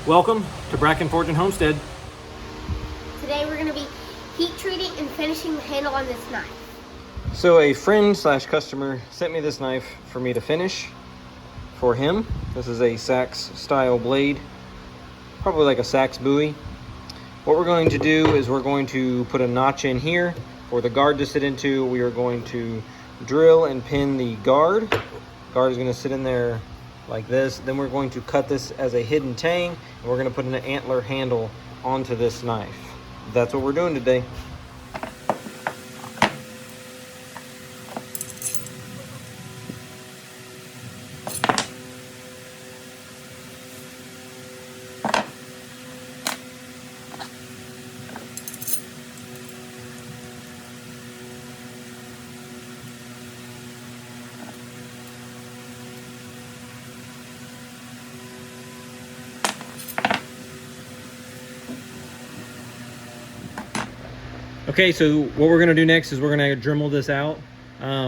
Welcome to Brackin Forge and Homestead. Today we're going to be heat treating and finishing the handle on this knife. So a friend slash customer sent me this knife for me to finish for him. This is a Sax style blade, probably like a Sax bowie. What we're going to do is we're going to put a notch in here for the guard to sit into. We are going to drill and pin the guard. Guard is going to sit in there like this. Then we're going to cut this as a hidden tang, and we're going to put an antler handle onto this knife. That's what we're doing today. Okay, so what we're gonna do next is we're gonna Dremel this out.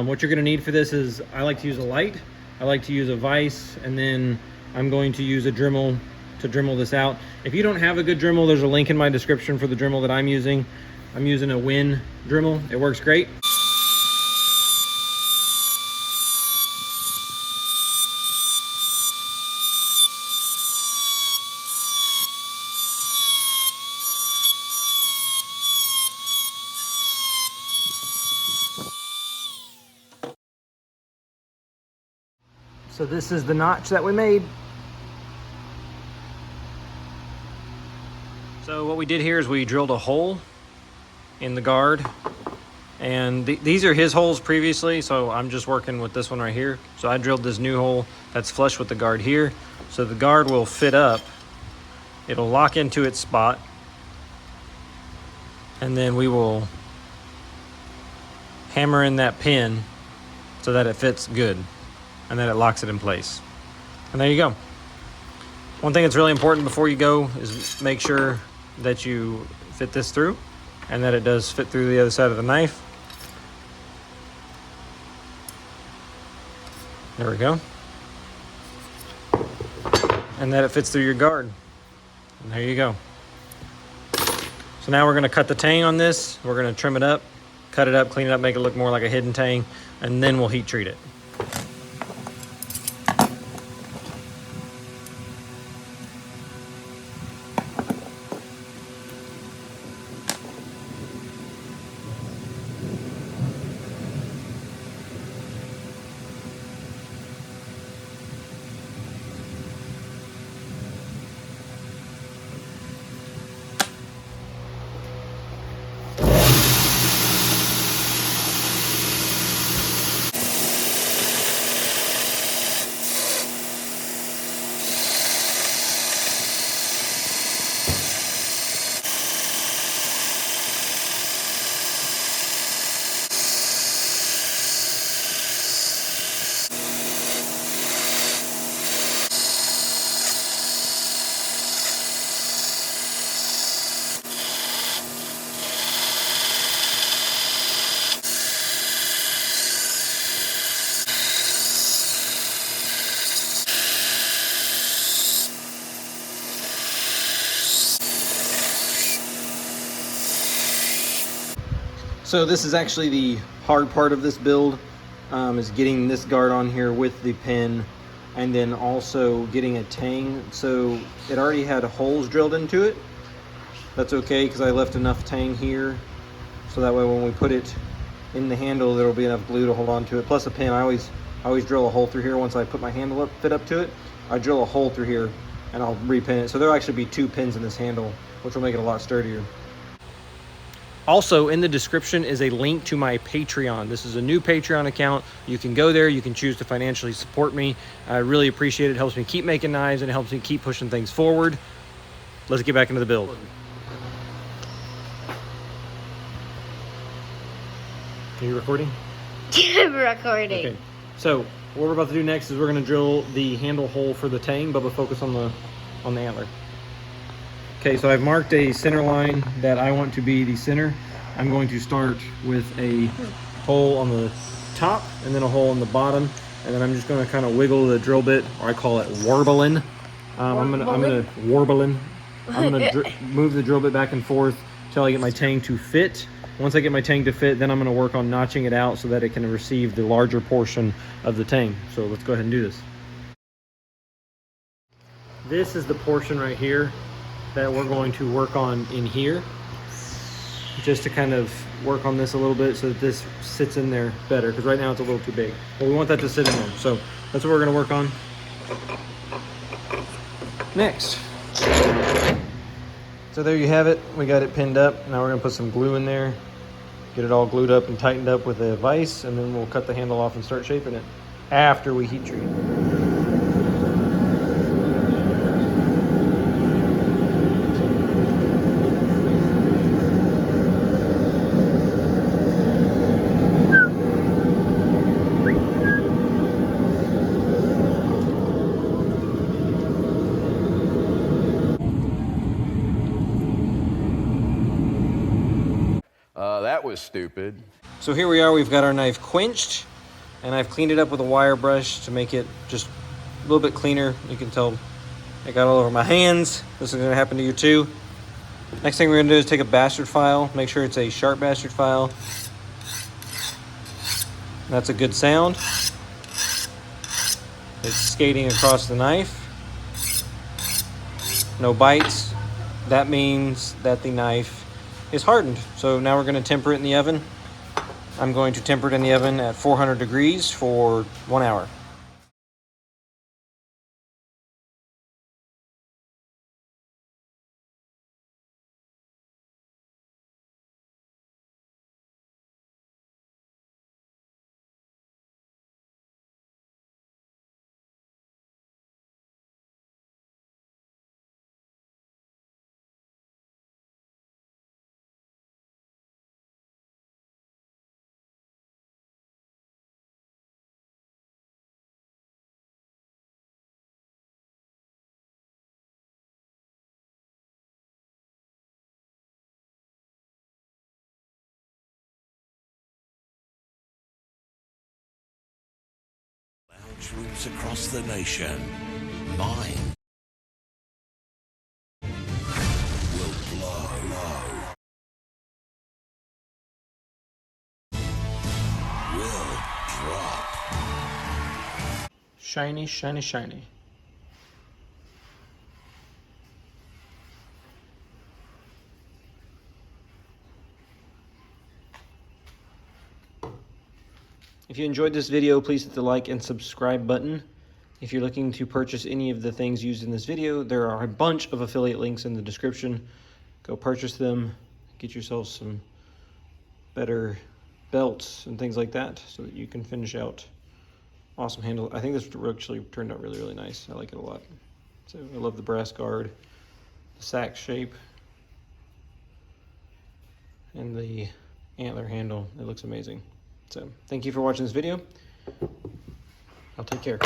What you're gonna need for this is, I like to use a light, I like to use a vise, and then I'm going to use a Dremel to Dremel this out. If you don't have a good Dremel, there's a link in my description for the Dremel that I'm using. I'm using a Win Dremel, it works great. So this is the notch that we made. So what we did here is we drilled a hole in the guard, and these are his holes previously, so I'm just working with this one right here. So I drilled this new hole that's flush with the guard here, so the guard will fit up, it'll lock into its spot, and then we will hammer in that pin so that it fits good, and then it locks it in place. And there you go. One thing that's really important before you go is make sure that you fit this through and that it does fit through the other side of the knife. There we go. And that it fits through your guard. And there you go. So now we're gonna cut the tang on this. We're gonna trim it up, cut it up, clean it up, make it look more like a hidden tang, and then we'll heat treat it. So this is actually the hard part of this build, is getting this guard on here with the pin, and then also getting a tang. So it already had holes drilled into it. That's okay, because I left enough tang here, so that way when we put it in the handle, there'll be enough glue to hold on to it. Plus a pin, I always drill a hole through here. Once I put my handle up, fit up to it, I drill a hole through here and I'll repin it. So there'll actually be 2 pins in this handle, which will make it a lot sturdier. Also, in the description is a link to my Patreon. This is a new Patreon account. You can go there. You can choose to financially support me. I really appreciate it. It helps me keep making knives and it helps me keep pushing things forward. Let's get back into the build. Are you recording? I'm recording. Okay. So what we're about to do next is we're going to drill the handle hole for the tang, but we'll focus on the antler. Okay, so I've marked a center line that I want to be the center. I'm going to start with a hole on the top and then a hole on the bottom, and then I'm just going to kind of wiggle the drill bit, or I call it warbling, I'm gonna warbling. I'm gonna move the drill bit back and forth until I get my tang to fit. Once I get my tang to fit, then I'm gonna work on notching it out so that it can receive the larger portion of the tang. So let's go ahead and do this. This is the portion right here that we're going to work on in here, just to kind of work on this a little bit so that this sits in there better, because right now it's a little too big. But we want that to sit in there. So that's what we're gonna work on next. So there you have it. We got it pinned up. Now we're gonna put some glue in there, get it all glued up and tightened up with a vise, and then we'll cut the handle off and start shaping it after we heat treat it. That was stupid. So here we are, we've got our knife quenched, and I've cleaned it up with a wire brush to make it just a little bit cleaner. You can tell it got all over my hands. This is gonna happen to you too. Next thing we're gonna do is take a bastard file, make sure it's a sharp bastard file. That's a good sound. It's skating across the knife. No bites. That means that the knife is hardened. So now we're going to temper it in the oven. I'm going to temper it in the oven at 400 degrees for 1 hour. Lounge rooms across the nation. Mine will blow. Will drop. Shiny, shiny, shiny. If you enjoyed this video, please hit the like and subscribe button. If you're looking to purchase any of the things used in this video, there are a bunch of affiliate links in the description. Go purchase them, get yourself some better belts and things like that so that you can finish out awesome handle. I think this actually turned out really, really nice. I like it a lot. So I love the brass guard, the sack shape, and the antler handle. It looks amazing. So thank you for watching this video. I'll take care.